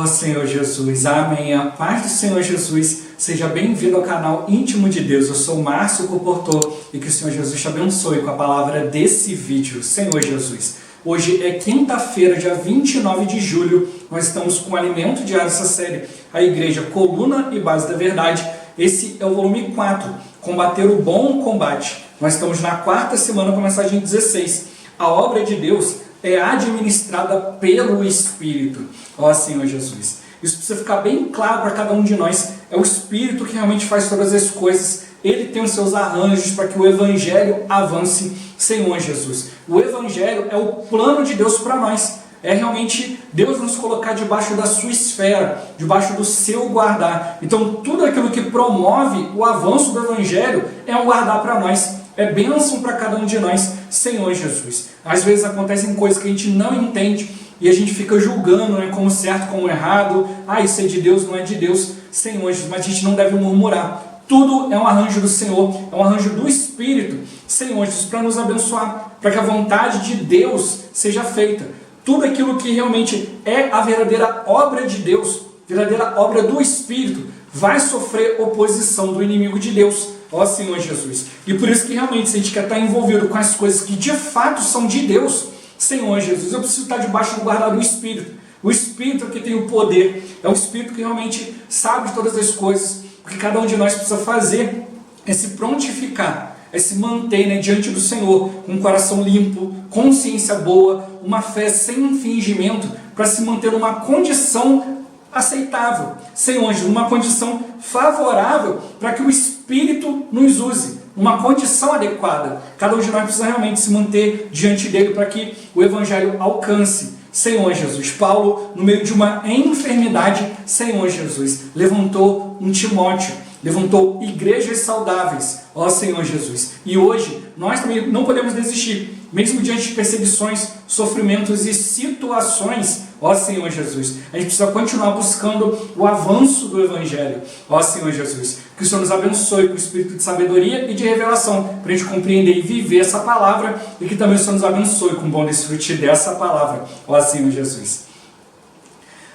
Ó Senhor Jesus, amém. A paz do Senhor Jesus, seja bem-vindo ao canal Íntimo de Deus. Eu sou Márcio Comportor e que o Senhor Jesus te abençoe com a palavra desse vídeo. Senhor Jesus, hoje é quinta-feira, dia 29 de julho, nós estamos com o alimento diário dessa série, a Igreja Coluna e Base da Verdade. Esse é o volume 4, Combater o Bom Combate. Nós estamos na quarta semana com a mensagem 16. A obra de Deus é administrada pelo Espírito. Ó Senhor Jesus. Isso precisa ficar bem claro para cada um de nós. É o Espírito que realmente faz todas as coisas. Ele tem os seus arranjos para que o Evangelho avance. Senhor Jesus. O Evangelho é o plano de Deus para nós. É realmente Deus nos colocar debaixo da sua esfera, debaixo do seu guardar. Então tudo aquilo que promove o avanço do Evangelho é um guardar para nós. É bênção para cada um de nós, Senhor Jesus. Às vezes acontecem coisas que a gente não entende e a gente fica julgando, né, como certo, como errado. Isso é de Deus, não é de Deus, Senhor Jesus. Mas a gente não deve murmurar. Tudo é um arranjo do Senhor, é um arranjo do Espírito, Senhor Jesus, para nos abençoar, para que a vontade de Deus seja feita. Tudo aquilo que realmente é a verdadeira obra de Deus, verdadeira obra do Espírito, vai sofrer oposição do inimigo de Deus. Ó Senhor Jesus. E por isso que realmente, se a gente quer estar envolvido com as coisas que de fato são de Deus, Senhor Jesus, eu preciso estar debaixo do guardar do Espírito. O Espírito que tem o poder, é o Espírito que realmente sabe de todas as coisas. O que cada um de nós precisa fazer é se prontificar, é se manter, né, diante do Senhor, com um coração limpo, consciência boa, uma fé sem fingimento, para se manter numa condição aceitável, Senhor, numa condição favorável para que o Espírito nos use, uma condição adequada. Cada um de nós precisa realmente se manter diante dele para que o Evangelho alcance. Senhor Jesus, Paulo, no meio de uma enfermidade, Senhor Jesus, levantou um Timóteo, levantou igrejas saudáveis, ó Senhor Jesus. E hoje, nós também não podemos desistir, mesmo diante de perseguições, sofrimentos e situações, ó Senhor Jesus. A gente precisa continuar buscando o avanço do Evangelho, ó Senhor Jesus. Que o Senhor nos abençoe com o espírito de sabedoria e de revelação, para a gente compreender e viver essa palavra, e que também o Senhor nos abençoe com o bom desfrute dessa palavra, ó Senhor Jesus.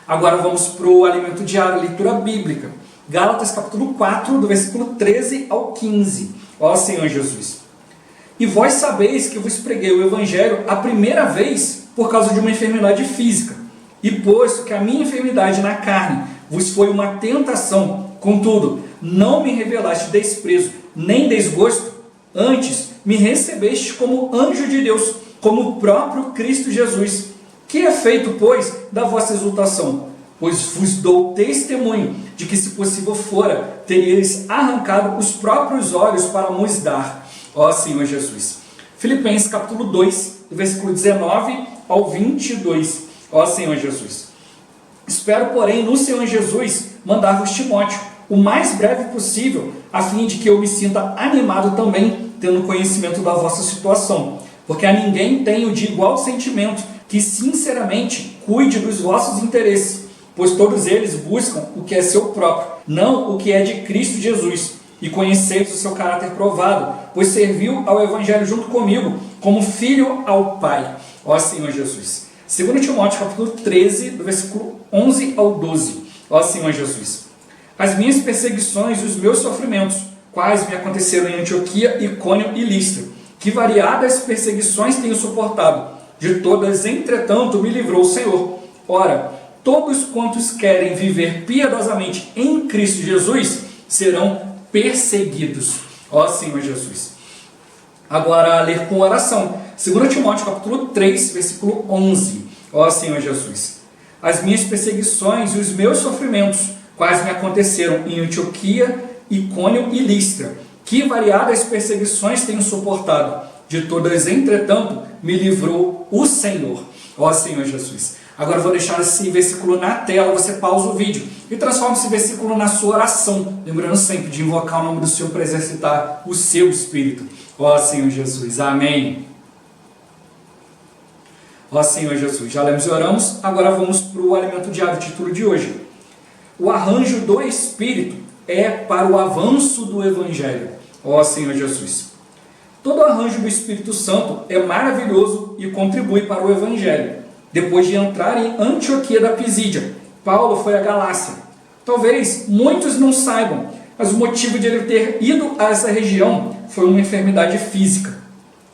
Agora vamos para o alimento diário, leitura bíblica. Gálatas capítulo 4, do versículo 13 ao 15. Ó Senhor Jesus. E vós sabeis que vos preguei o Evangelho a primeira vez por causa de uma enfermidade física. E posto que a minha enfermidade na carne vos foi uma tentação, contudo, não me revelaste desprezo, nem desgosto, antes me recebeste como anjo de Deus, como o próprio Cristo Jesus. Que é feito, pois, da vossa exultação? Pois vos dou testemunho de que, se possível fora, teríeis arrancado os próprios olhos para nos dar. Ó Senhor Jesus. Filipenses capítulo 2, versículo 19 ao 22. Ó Senhor Jesus. Espero, porém, no Senhor Jesus mandar-vos Timóteo o mais breve possível, a fim de que eu me sinta animado também, tendo conhecimento da vossa situação. Porque a ninguém tenho de igual sentimento que sinceramente cuide dos vossos interesses, pois todos eles buscam o que é seu próprio, não o que é de Cristo Jesus. E conheceis o seu caráter provado, pois serviu ao Evangelho junto comigo, como filho ao Pai. Ó Senhor Jesus. 2 Timóteo capítulo 13, do versículo 11 ao 12. Ó Senhor Jesus. As minhas perseguições e os meus sofrimentos, quais me aconteceram em Antioquia, Icônio e Listra, que variadas perseguições tenho suportado. De todas, entretanto, me livrou o Senhor. Ora, todos quantos querem viver piedosamente em Cristo Jesus serão perseguidos. Ó Senhor Jesus. Agora, a ler com oração. 2 Timóteo capítulo 3, versículo 11. Ó Senhor Jesus. As minhas perseguições e os meus sofrimentos, quais me aconteceram em Antioquia, Icônio e Listra, que variadas perseguições tenho suportado. De todas, entretanto, me livrou o Senhor. Ó Senhor Jesus. Agora eu vou deixar esse versículo na tela, você pausa o vídeo e transforma esse versículo na sua oração, lembrando sempre de invocar o nome do Senhor para exercitar o seu Espírito. Ó Senhor Jesus. Amém. Ó Senhor Jesus. Já lemos e oramos, agora vamos para o alimento diário, o título de hoje. O arranjo do Espírito é para o avanço do Evangelho. Ó Senhor Jesus. Todo arranjo do Espírito Santo é maravilhoso e contribui para o Evangelho. Depois de entrar em Antioquia da Pisídia, Paulo foi à Galácia. Talvez muitos não saibam, mas o motivo de ele ter ido a essa região foi uma enfermidade física.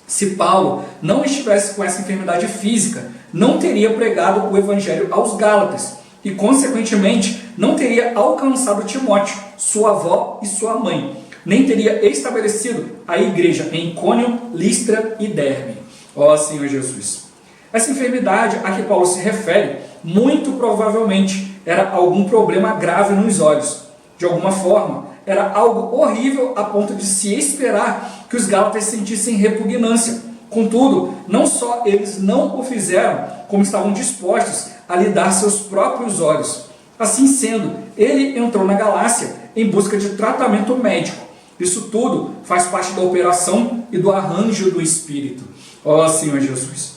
Se Paulo não estivesse com essa enfermidade física, não teria pregado o evangelho aos Gálatas e, consequentemente, não teria alcançado Timóteo, sua avó e sua mãe, nem teria estabelecido a igreja em Icônio, Listra e Derbe. Ó Senhor Jesus! Essa enfermidade a que Paulo se refere, muito provavelmente, era algum problema grave nos olhos. De alguma forma, era algo horrível a ponto de se esperar que os Gálatas sentissem repugnância. Contudo, não só eles não o fizeram, como estavam dispostos a lhe dar seus próprios olhos. Assim sendo, ele entrou na Galácia em busca de tratamento médico. Isso tudo faz parte da operação e do arranjo do Espírito. Ó Senhor Jesus!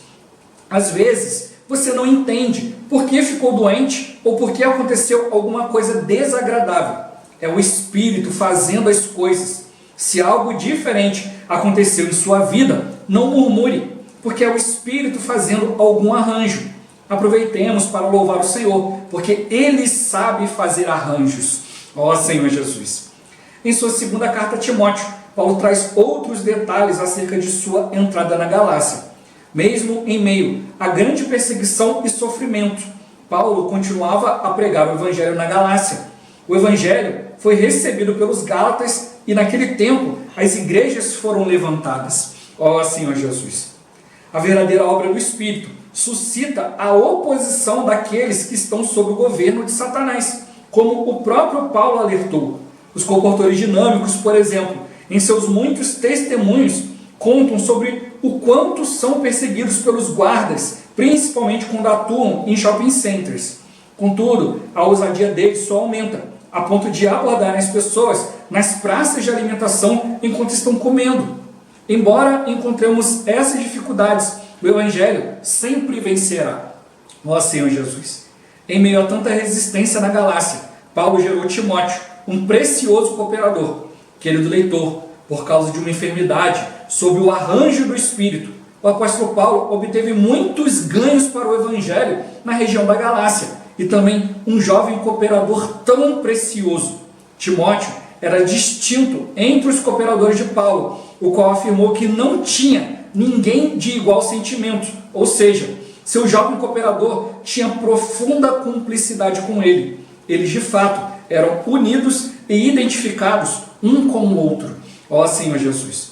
Às vezes, você não entende por que ficou doente ou por que aconteceu alguma coisa desagradável. É o Espírito fazendo as coisas. Se algo diferente aconteceu em sua vida, não murmure, porque é o Espírito fazendo algum arranjo. Aproveitemos para louvar o Senhor, porque Ele sabe fazer arranjos. Ó Senhor Jesus! Em sua segunda carta a Timóteo, Paulo traz outros detalhes acerca de sua entrada na Galácia. Mesmo em meio a grande perseguição e sofrimento, Paulo continuava a pregar o Evangelho na Galácia. O Evangelho foi recebido pelos Gálatas e naquele tempo as igrejas foram levantadas. Ó Senhor Jesus! A verdadeira obra do Espírito suscita a oposição daqueles que estão sob o governo de Satanás, como o próprio Paulo alertou. Os comportores dinâmicos, por exemplo, em seus muitos testemunhos, contam sobre o quanto são perseguidos pelos guardas, principalmente quando atuam em shopping centers. Contudo, a ousadia deles só aumenta, a ponto de abordar as pessoas nas praças de alimentação enquanto estão comendo. Embora encontremos essas dificuldades, o Evangelho sempre vencerá. Ó Senhor Jesus! Em meio a tanta resistência na Galácia, Paulo gerou Timóteo, um precioso cooperador. Querido leitor, por causa de uma enfermidade, sob o arranjo do Espírito, o apóstolo Paulo obteve muitos ganhos para o Evangelho na região da Galácia e também um jovem cooperador tão precioso. Timóteo era distinto entre os cooperadores de Paulo, o qual afirmou que não tinha ninguém de igual sentimento, ou seja, seu jovem cooperador tinha profunda cumplicidade com ele. Eles de fato eram unidos e identificados um com o outro. Ó Senhor Jesus!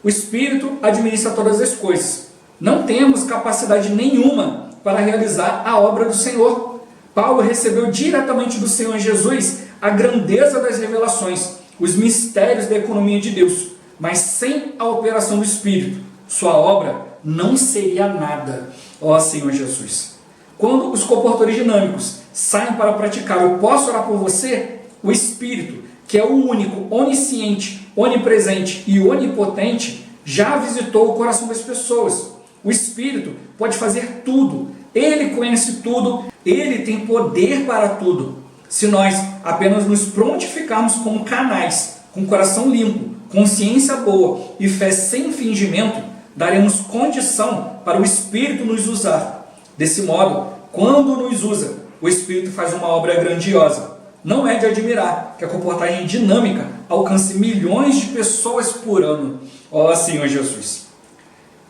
O Espírito administra todas as coisas. Não temos capacidade nenhuma para realizar a obra do Senhor. Paulo recebeu diretamente do Senhor Jesus a grandeza das revelações, os mistérios da economia de Deus. Mas sem a operação do Espírito, sua obra não seria nada. Ó Senhor Jesus! Quando os comportores dinâmicos saem para praticar o posso orar por você, o Espírito, que é o único, onisciente, onipresente e onipotente, já visitou o coração das pessoas. O Espírito pode fazer tudo, Ele conhece tudo, Ele tem poder para tudo. Se nós apenas nos prontificarmos como canais, com coração limpo, consciência boa e fé sem fingimento, daremos condição para o Espírito nos usar. Desse modo, quando nos usa, o Espírito faz uma obra grandiosa. Não é de admirar que a comportagem dinâmica alcance milhões de pessoas por ano. Ó Senhor Jesus!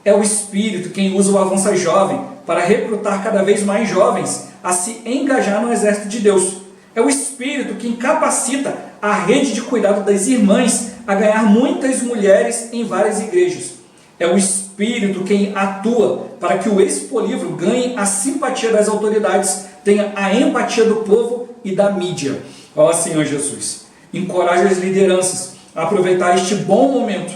É o Espírito quem usa o Avança Jovem para recrutar cada vez mais jovens a se engajar no exército de Deus. É o Espírito quem capacita a rede de cuidado das irmãs a ganhar muitas mulheres em várias igrejas. É o Espírito quem atua para que o Expolivro ganhe a simpatia das autoridades, tenha a empatia do povo e da mídia. Ó Senhor Jesus! Encoraje as lideranças a aproveitar este bom momento.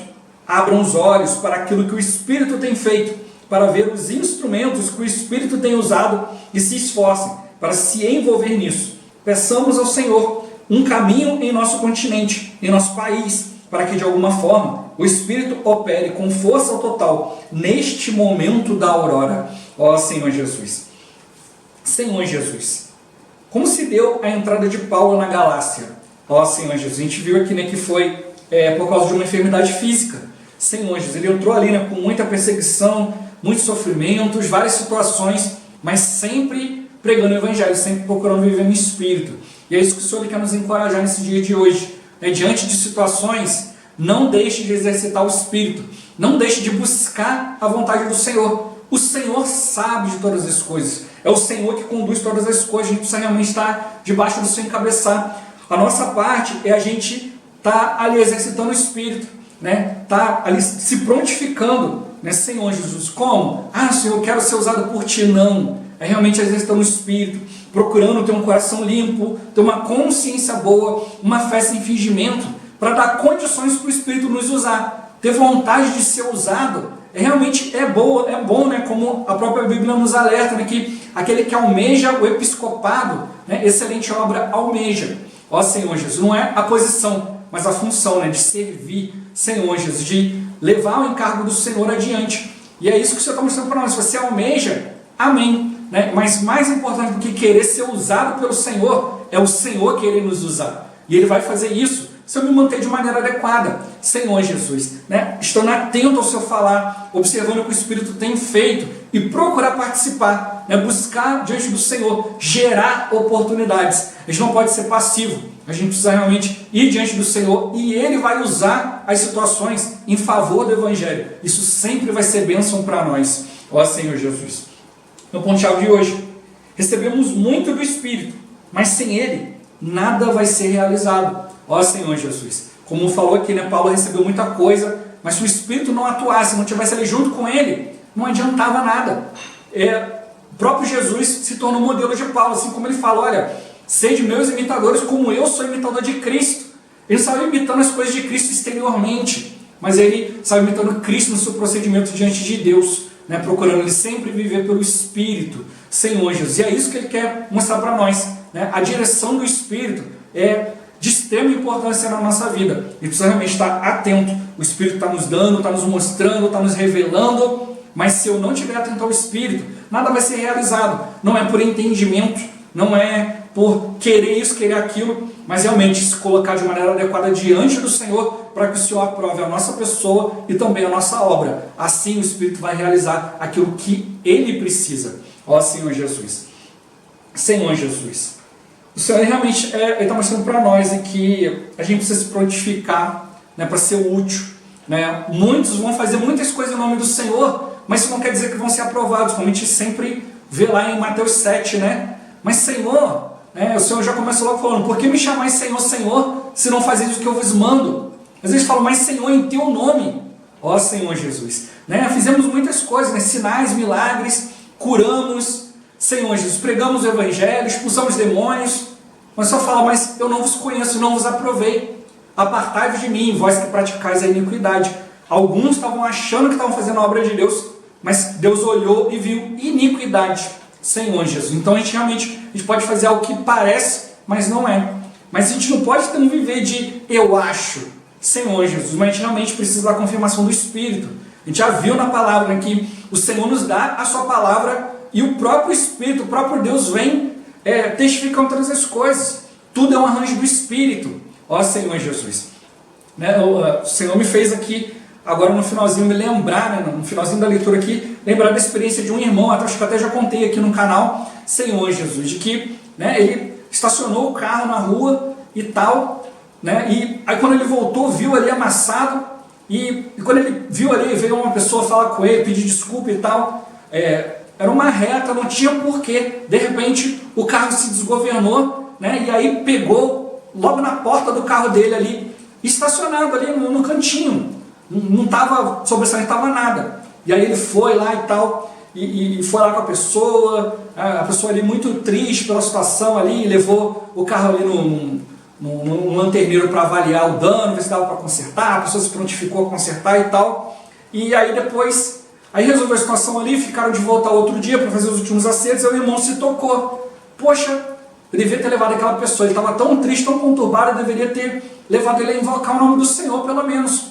Abram os olhos para aquilo que o Espírito tem feito, para ver os instrumentos que o Espírito tem usado e se esforcem para se envolver nisso. Peçamos ao Senhor um caminho em nosso continente, em nosso país, para que de alguma forma o Espírito opere com força total neste momento da aurora. Ó Senhor Jesus! Senhor Jesus, como se deu a entrada de Paulo na Galácia? Ó Senhor Jesus, a gente viu aqui que foi por causa de uma enfermidade física. Senhor Jesus, ele entrou ali com muita perseguição, muitos sofrimentos, várias situações, mas sempre pregando o Evangelho, sempre procurando viver no Espírito. E é isso que o Senhor quer nos encorajar nesse dia de hoje. Diante de situações, não deixe de exercitar o Espírito, não deixe de buscar a vontade do Senhor. O Senhor sabe de todas as coisas, é o Senhor que conduz todas as coisas, a gente precisa realmente estar debaixo do seu encabeçar. A nossa parte é a gente estar ali exercitando o Espírito, tá ali se prontificando, Senhor Jesus, como? Senhor, eu quero ser usado por Ti, não, é realmente exercitando o Espírito, procurando ter um coração limpo, ter uma consciência boa, uma fé sem fingimento, para dar condições para o Espírito nos usar, ter vontade de ser usado, realmente é bom, como a própria Bíblia nos alerta, que aquele que almeja o episcopado, excelente obra almeja. Ó Senhor Jesus, não é a posição, mas a função, de servir, Senhor Jesus, de levar o encargo do Senhor adiante. E é isso que o Senhor está mostrando para nós. Se você almeja, amém. Mas mais importante do que querer ser usado pelo Senhor, é o Senhor querer nos usar. E Ele vai fazer isso se eu me manter de maneira adequada. Senhor Jesus, estando atento ao seu falar, observando o que o Espírito tem feito e procurar participar, buscar diante do Senhor, gerar oportunidades. A gente não pode ser passivo, a gente precisa realmente ir diante do Senhor e Ele vai usar as situações em favor do Evangelho. Isso sempre vai ser bênção para nós. Ó Senhor Jesus. No ponto-chave de hoje, recebemos muito do Espírito, mas sem Ele, nada vai ser realizado. Ó Senhor Jesus, como falou aqui, Paulo recebeu muita coisa, mas se o Espírito não atuasse, não estivesse ali junto com ele, não adiantava nada. O próprio Jesus se tornou modelo de Paulo, assim como ele fala, olha, sede meus imitadores como eu sou imitador de Cristo. Ele estava imitando as coisas de Cristo exteriormente, mas ele estava imitando Cristo no seu procedimento diante de Deus, procurando ele sempre viver pelo Espírito, Senhor Jesus. E é isso que ele quer mostrar para nós. A direção do Espírito é de extrema importância na nossa vida. E precisa realmente estar atento. O Espírito está nos dando, está nos mostrando, está nos revelando. Mas se eu não estiver atento ao Espírito, nada vai ser realizado. Não é por entendimento, não é por querer isso, querer aquilo, mas realmente se colocar de maneira adequada diante do Senhor, para que o Senhor aprove a nossa pessoa e também a nossa obra. Assim o Espírito vai realizar aquilo que Ele precisa. Ó Senhor Jesus. Senhor Jesus. O Senhor realmente está mostrando para nós que a gente precisa se prontificar, para ser útil. Muitos vão fazer muitas coisas em nome do Senhor, mas isso não quer dizer que vão ser aprovados, como a gente sempre vê lá em Mateus 7. Mas Senhor, o Senhor já começa logo falando, por que me chamais Senhor, Senhor, se não fazeis o que eu vos mando? Às vezes falam, mas Senhor, em teu nome. Ó Senhor Jesus. Fizemos muitas coisas, sinais, milagres, curamos, Senhor Jesus, pregamos o Evangelho, expulsamos demônios, mas só fala, mas eu não vos conheço, não vos aprovei. Apartai-vos de mim, vós que praticais a iniquidade. Alguns estavam achando que estavam fazendo a obra de Deus, mas Deus olhou e viu iniquidade, Senhor Jesus. Então a gente pode fazer algo que parece, mas não é. Mas a gente não pode também viver de eu acho, Senhor Jesus, mas a gente realmente precisa da confirmação do Espírito. A gente já viu na palavra que o Senhor nos dá a sua palavra e o próprio Espírito, o próprio Deus vem testificando todas as coisas. Tudo é um arranjo do Espírito. Ó Senhor Jesus. O Senhor me fez aqui, agora no finalzinho, me lembrar, no finalzinho da leitura aqui, lembrar da experiência de um irmão, acho que até já contei aqui no canal, Senhor Jesus, de que ele estacionou o carro na rua e tal, e aí quando ele voltou, viu ali amassado, e quando ele viu ali, veio uma pessoa falar com ele, pedir desculpa e tal, era uma reta, não tinha porquê. De repente, o carro se desgovernou, e aí pegou logo na porta do carro dele ali, estacionado ali no cantinho. Não estava sobressaindo, não estava nada. E aí ele foi lá e tal, e foi lá com a pessoa ali muito triste pela situação ali, levou o carro ali num lanterneiro para avaliar o dano, ver se dava para consertar, a pessoa se prontificou a consertar e tal. E aí depois... Aí resolveu a situação ali, ficaram de volta outro dia para fazer os últimos acertos, e o irmão se tocou. Poxa, eu devia ter levado aquela pessoa, ele estava tão triste, tão conturbado, eu deveria ter levado ele a invocar o nome do Senhor, pelo menos.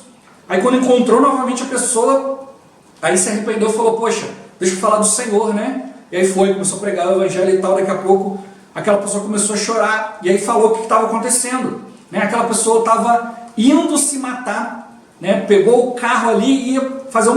Aí quando encontrou novamente a pessoa, aí se arrependeu e falou, poxa, deixa eu falar do Senhor, E aí começou a pregar o Evangelho e tal, daqui a pouco aquela pessoa começou a chorar, e aí falou o que estava acontecendo. Aquela pessoa estava indo se matar, pegou o carro ali e ia fazer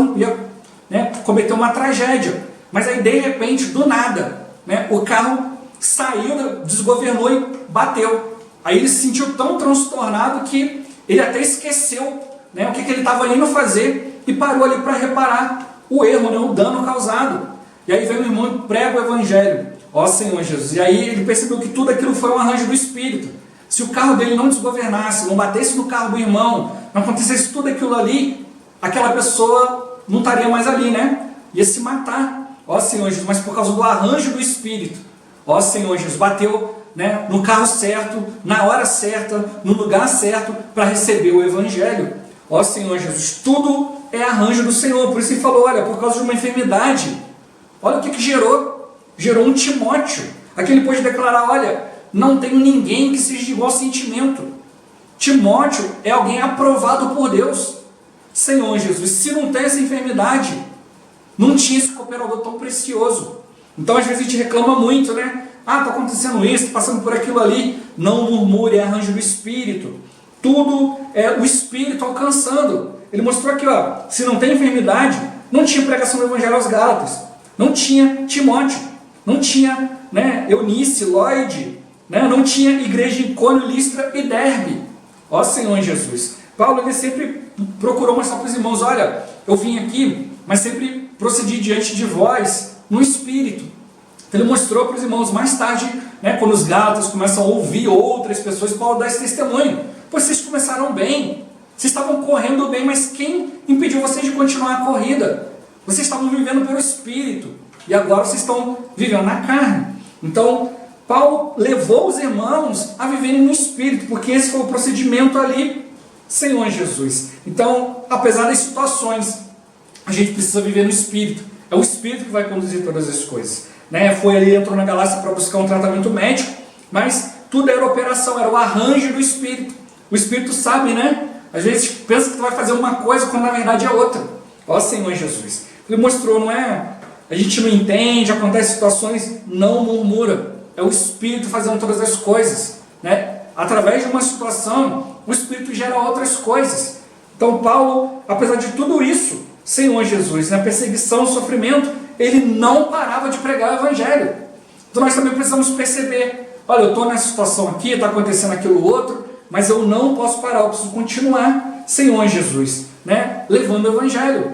cometeu uma tragédia, mas aí de repente, do nada, né, o carro saiu, desgovernou e bateu. Aí ele se sentiu tão transtornado que ele até esqueceu, né, o que ele estava indo fazer e parou ali para reparar o erro, né, o dano causado. E aí vem o irmão e prega o evangelho. Ó Senhor Jesus. E aí ele percebeu que tudo aquilo foi um arranjo do Espírito. Se o carro dele não desgovernasse, não batesse no carro do irmão, não acontecesse tudo aquilo ali, aquela pessoa não estaria mais ali, né? Ia se matar. Ó Senhor Jesus, mas por causa do arranjo do Espírito. Ó Senhor Jesus, bateu, né, no carro certo, na hora certa, no lugar certo, para receber o evangelho. Ó Senhor Jesus, tudo é arranjo do Senhor. Por isso ele falou, olha, por causa de uma enfermidade, olha o que gerou. Gerou um Timóteo. Aqui ele pôde declarar, olha, não tenho ninguém que seja de igual sentimento. Timóteo é alguém aprovado por Deus. Senhor Jesus, se não tem essa enfermidade, não tinha esse cooperador tão precioso. Então às vezes a gente reclama muito, né? Ah, está acontecendo isso, está passando por aquilo ali. Não murmure, é arranjo do Espírito. Tudo é o Espírito alcançando. Ele mostrou aqui, ó, se não tem enfermidade, não tinha pregação do Evangelho aos Gálatas, não tinha Timóteo, não tinha, né, Eunice, Lloyd, né, não tinha igreja em Icônio, Listra e Derbe. Ó Senhor Jesus. Paulo ele sempre procurou mostrar para os irmãos, olha, eu vim aqui, mas sempre procedi diante de vós no Espírito. Então ele mostrou para os irmãos mais tarde, né, quando os Gálatas começam a ouvir outras pessoas, Paulo dá esse testemunho. Pois vocês começaram bem, vocês estavam correndo bem, mas quem impediu vocês de continuar a corrida? Vocês estavam vivendo pelo Espírito, e agora vocês estão vivendo na carne. Então, Paulo levou os irmãos a viverem no Espírito, porque esse foi o procedimento ali, Senhor Jesus. Então, apesar das situações, a gente precisa viver no Espírito. É o Espírito que vai conduzir todas as coisas. Né? Foi ali, entrou na Galácia para buscar um tratamento médico, mas tudo era operação, era o arranjo do Espírito. O Espírito sabe, né? Às vezes pensa que tu vai fazer uma coisa, quando na verdade é outra. Ó Senhor Jesus. Ele mostrou, não é? A gente não entende, acontecem situações, não murmura. É o Espírito fazendo todas as coisas, né? Através de uma situação, o Espírito gera outras coisas. Então Paulo, apesar de tudo isso, Senhor Jesus, na perseguição, sofrimento, ele não parava de pregar o Evangelho. Então nós também precisamos perceber, olha, eu estou nessa situação aqui, está acontecendo aquilo outro, mas eu não posso parar, eu preciso continuar, Senhor Jesus, né? Levando o Evangelho.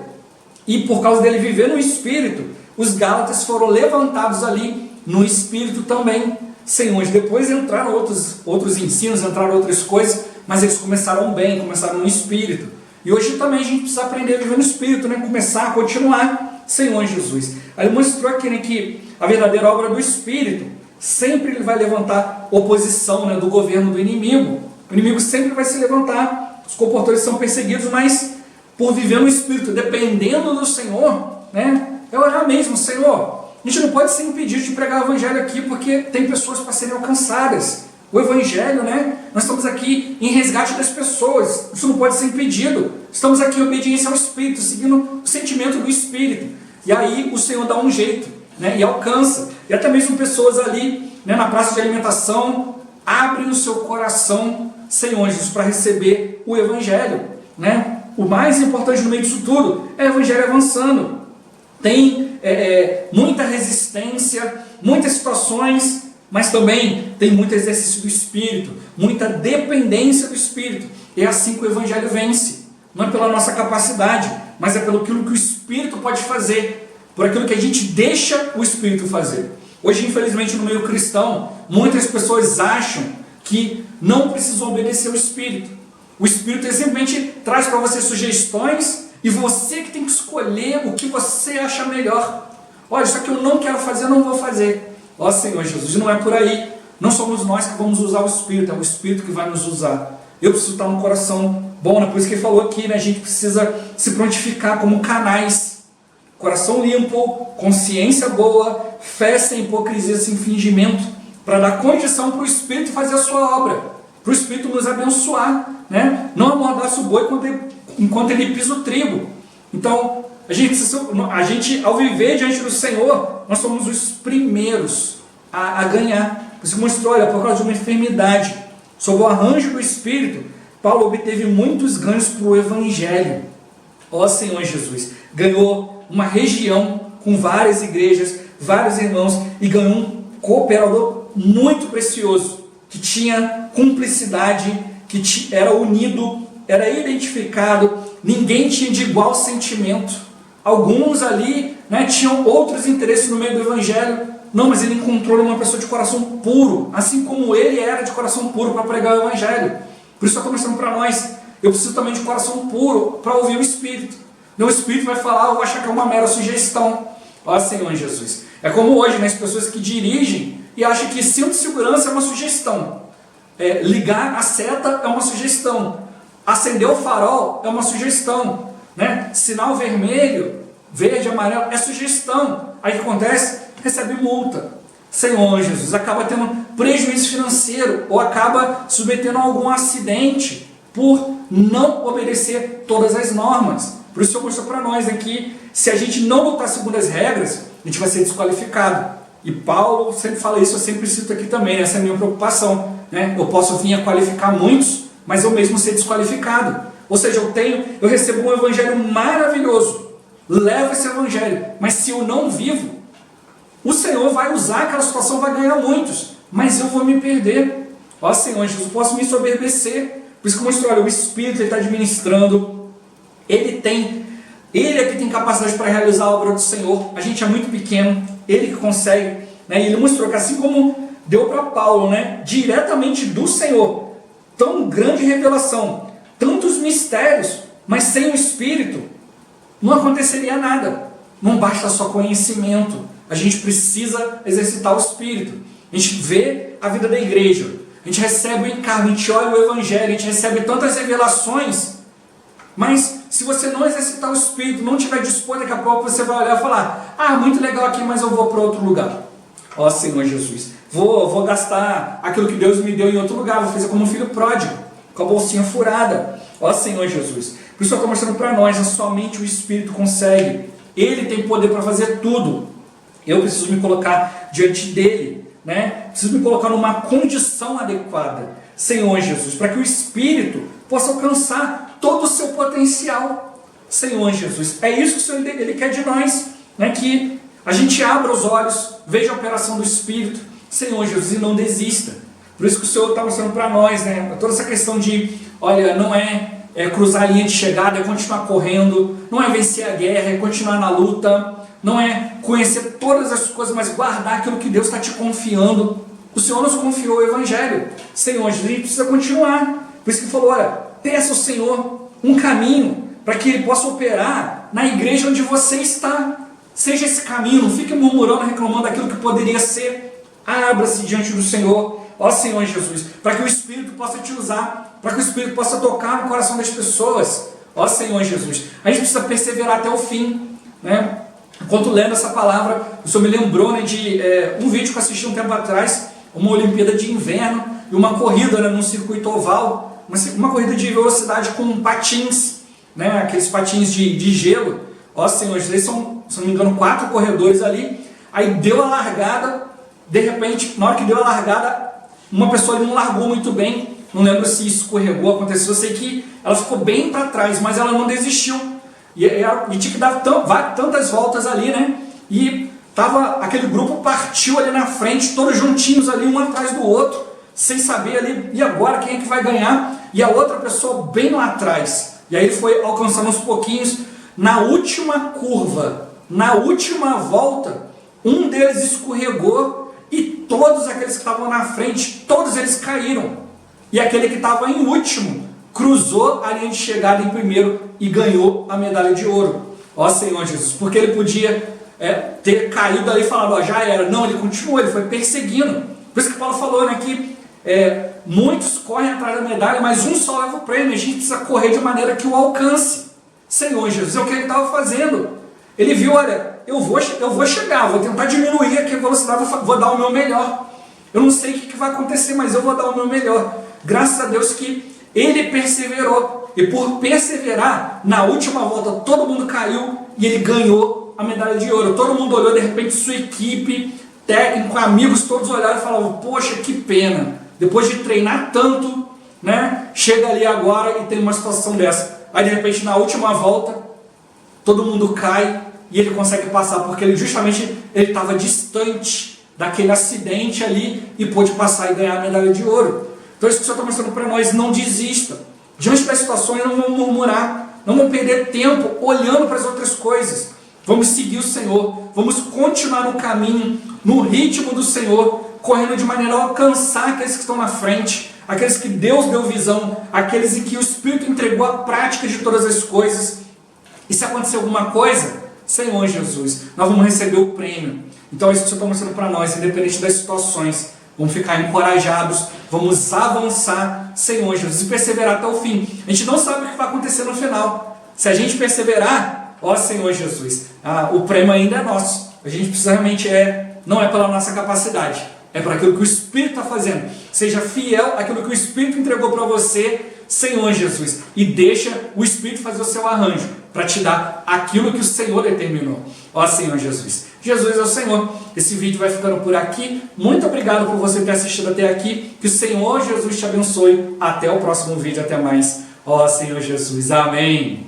E por causa dele viver no Espírito, os Gálatas foram levantados ali no Espírito também. Senhor, depois entraram outros ensinos, entraram outras coisas, mas eles começaram bem, começaram no Espírito. E hoje também a gente precisa aprender a viver no Espírito, né? Começar a continuar, Senhor Jesus. Aí ele mostrou aqui, né, que a verdadeira obra do Espírito, sempre ele vai levantar oposição, né, do governo do inimigo. O inimigo sempre vai se levantar, os comportadores são perseguidos, mas por viver no Espírito, dependendo do Senhor, né, é orar mesmo, Senhor, a gente não pode ser impedido de pregar o Evangelho aqui, porque tem pessoas para serem alcançadas. O Evangelho, né, nós estamos aqui em resgate das pessoas, isso não pode ser impedido. Estamos aqui em obediência ao Espírito, seguindo o sentimento do Espírito. E aí o Senhor dá um jeito, né, e alcança. E até mesmo pessoas ali, né, na praça de alimentação, abrem o seu coração, Senhor Jesus, para receber o Evangelho, né? O mais importante no meio disso tudo é o Evangelho avançando. Tem muita resistência, muitas situações, mas também tem muito exercício do Espírito, muita dependência do Espírito. E é assim que o Evangelho vence. Não é pela nossa capacidade, mas é pelo que o Espírito pode fazer, por aquilo que a gente deixa o Espírito fazer. Hoje, infelizmente, no meio cristão, muitas pessoas acham que não precisam obedecer ao Espírito. O Espírito simplesmente traz para você sugestões e você que tem que escolher o que você acha melhor. Olha, isso aqui eu não quero fazer, eu não vou fazer. Ó Senhor Jesus, não é por aí. Não somos nós que vamos usar o Espírito, é o Espírito que vai nos usar. Eu preciso estar um coração bom, né? Por isso que ele falou aqui, né? A gente precisa se prontificar como canais. Coração limpo, consciência boa, fé sem hipocrisia, sem fingimento, para dar condição para o Espírito fazer a sua obra, para o Espírito nos abençoar, né? Não amordaça o boi enquanto ele pisa o trigo. Então, a gente, ao viver diante do Senhor, nós somos os primeiros a ganhar. Você mostrou, olha, por causa de uma enfermidade, sob o arranjo do Espírito, Paulo obteve muitos ganhos para o Evangelho. Ó Senhor Jesus, ganhou uma região com várias igrejas, vários irmãos e ganhou um cooperador muito precioso, que tinha cumplicidade, que era unido, era identificado, ninguém tinha de igual sentimento. Alguns ali, né, tinham outros interesses no meio do evangelho. Não, mas ele encontrou uma pessoa de coração puro, assim como ele era de coração puro para pregar o evangelho. Por isso eu estou mostrando para nós, eu preciso também de coração puro para ouvir o Espírito. Não, o Espírito vai falar, eu vou achar que é uma mera sugestão. Ó Senhor Jesus. É como hoje, né, as pessoas que dirigem e acham que cinto de segurança é uma sugestão. Ligar a seta é uma sugestão. Acender o farol é uma sugestão. Né? Sinal vermelho, verde, amarelo é sugestão. Aí o que acontece? Recebe multa. Senhor Jesus, acaba tendo prejuízo financeiro ou acaba submetendo a algum acidente por não obedecer todas as normas. Por isso eu mostrou para nós aqui, se a gente não lutar segundo as regras, a gente vai ser desqualificado. E Paulo sempre fala isso, eu sempre cito aqui também, essa é a minha preocupação. Né? Eu posso vir a qualificar muitos, mas eu mesmo ser desqualificado. Ou seja, eu recebo um evangelho maravilhoso, levo esse evangelho, mas se eu não vivo, o Senhor vai usar aquela situação, vai ganhar muitos, mas eu vou me perder. Ó Senhor Jesus, eu posso me ensoberbecer. Por isso que eu mostrei, olha, o Espírito está administrando, ele é que tem capacidade para realizar a obra do Senhor. A gente é muito pequeno, ele que consegue. Né? E ele mostrou que assim como deu para Paulo, né, diretamente do Senhor, tão grande revelação, tantos mistérios, mas sem o Espírito não aconteceria nada. Não basta só conhecimento, a gente precisa exercitar o Espírito. A gente vê a vida da igreja, a gente recebe o encargo, a gente olha o Evangelho, a gente recebe tantas revelações, mas se você não exercitar o Espírito, não estiver disposto, daqui a pouco você vai olhar e falar, muito legal aqui, mas eu vou para outro lugar. Ó Senhor Jesus, vou gastar aquilo que Deus me deu em outro lugar, vou fazer como um filho pródigo, com a bolsinha furada. Ó Senhor Jesus, por isso eu estou mostrando para nós, somente o Espírito consegue, ele tem poder para fazer tudo. Eu preciso me colocar diante dele, né? Preciso me colocar numa condição adequada, Senhor Jesus, para que o Espírito possa alcançar todo o seu potencial. Senhor Jesus, é isso que o Senhor ele quer de nós, né? Que a gente abra os olhos, veja a operação do Espírito, Senhor Jesus, e não desista. Por isso que o Senhor está mostrando para nós, né? Toda essa questão de, olha, não é cruzar a linha de chegada, é continuar correndo, não é vencer a guerra, é continuar na luta, não é conhecer todas as coisas, mas guardar aquilo que Deus está te confiando. O Senhor nos confiou o Evangelho. Senhor, a gente precisa continuar. Por isso que ele falou, olha, peça ao Senhor um caminho para que Ele possa operar na igreja onde você está. Seja esse caminho, não fique murmurando, reclamando daquilo que poderia ser. Abra-se diante do Senhor, ó Senhor Jesus, para que o Espírito possa te usar, para que o Espírito possa tocar no coração das pessoas. Ó Senhor Jesus, a gente precisa perseverar até o fim, né? Enquanto lendo essa palavra, o Senhor me lembrou, né, de um vídeo que eu assisti um tempo atrás, uma Olimpíada de Inverno e uma corrida, né, num circuito oval, uma corrida de velocidade com patins, né, aqueles patins de gelo. Ó Senhor, eles são, se não me engano, 4 corredores ali. Aí deu a largada, de repente, na hora que deu a largada, uma pessoa ali não largou muito bem, não lembro se escorregou, aconteceu, eu sei que ela ficou bem para trás, mas ela não desistiu. E tinha que dar tantas voltas ali, né? E aquele grupo partiu ali na frente, todos juntinhos ali, um atrás do outro, sem saber ali, e agora quem é que vai ganhar? E a outra pessoa bem lá atrás. E aí ele foi alcançando uns pouquinhos. Na última curva, na última volta, um deles escorregou e todos aqueles que estavam na frente, todos eles caíram. E aquele que estava em último cruzou a linha de chegada em primeiro e ganhou a medalha de ouro. Ó Senhor Jesus, porque ele podia ter caído ali e falado, já era. Não, ele continuou, ele foi perseguindo. Por isso que Paulo falou, né, que muitos correm atrás da medalha, mas um só leva o prêmio. A gente precisa correr de maneira que o alcance. Senhor Jesus, é o que ele estava fazendo. Ele viu, olha, eu vou chegar, vou tentar diminuir aqui a velocidade, vou dar o meu melhor. Eu não sei o que vai acontecer, mas eu vou dar o meu melhor. Graças a Deus que ele perseverou, e por perseverar, na última volta todo mundo caiu e ele ganhou a medalha de ouro. Todo mundo olhou, de repente sua equipe, técnico, amigos, todos olharam e falavam, poxa, que pena, depois de treinar tanto, né, chega ali agora e tem uma situação dessa. Aí de repente na última volta, todo mundo cai e ele consegue passar porque ele estava distante daquele acidente ali e pôde passar e ganhar a medalha de ouro. Então isso que o Senhor está mostrando para nós, não desista. Diante das situações não vamos murmurar, não vamos perder tempo olhando para as outras coisas. Vamos seguir o Senhor, vamos continuar no caminho, no ritmo do Senhor, correndo de maneira a alcançar aqueles que estão na frente, aqueles que Deus deu visão, aqueles em que o Espírito entregou a prática de todas as coisas. E se acontecer alguma coisa, Senhor Jesus, nós vamos receber o prêmio. Então é isso que o Senhor está mostrando para nós, independente das situações. Vamos ficar encorajados, vamos avançar, Senhor Jesus, e perseverar até o fim. A gente não sabe o que vai acontecer no final. Se a gente perseverar, ó Senhor Jesus, o prêmio ainda é nosso. A gente precisa realmente, não é pela nossa capacidade, é para aquilo que o Espírito está fazendo. Seja fiel àquilo que o Espírito entregou para você, Senhor Jesus, e deixa o Espírito fazer o seu arranjo, para te dar aquilo que o Senhor determinou. Ó Senhor Jesus. Jesus é o Senhor. Esse vídeo vai ficando por aqui. Muito obrigado por você ter assistido até aqui. Que o Senhor Jesus te abençoe. Até o próximo vídeo. Até mais. Ó Senhor Jesus. Amém.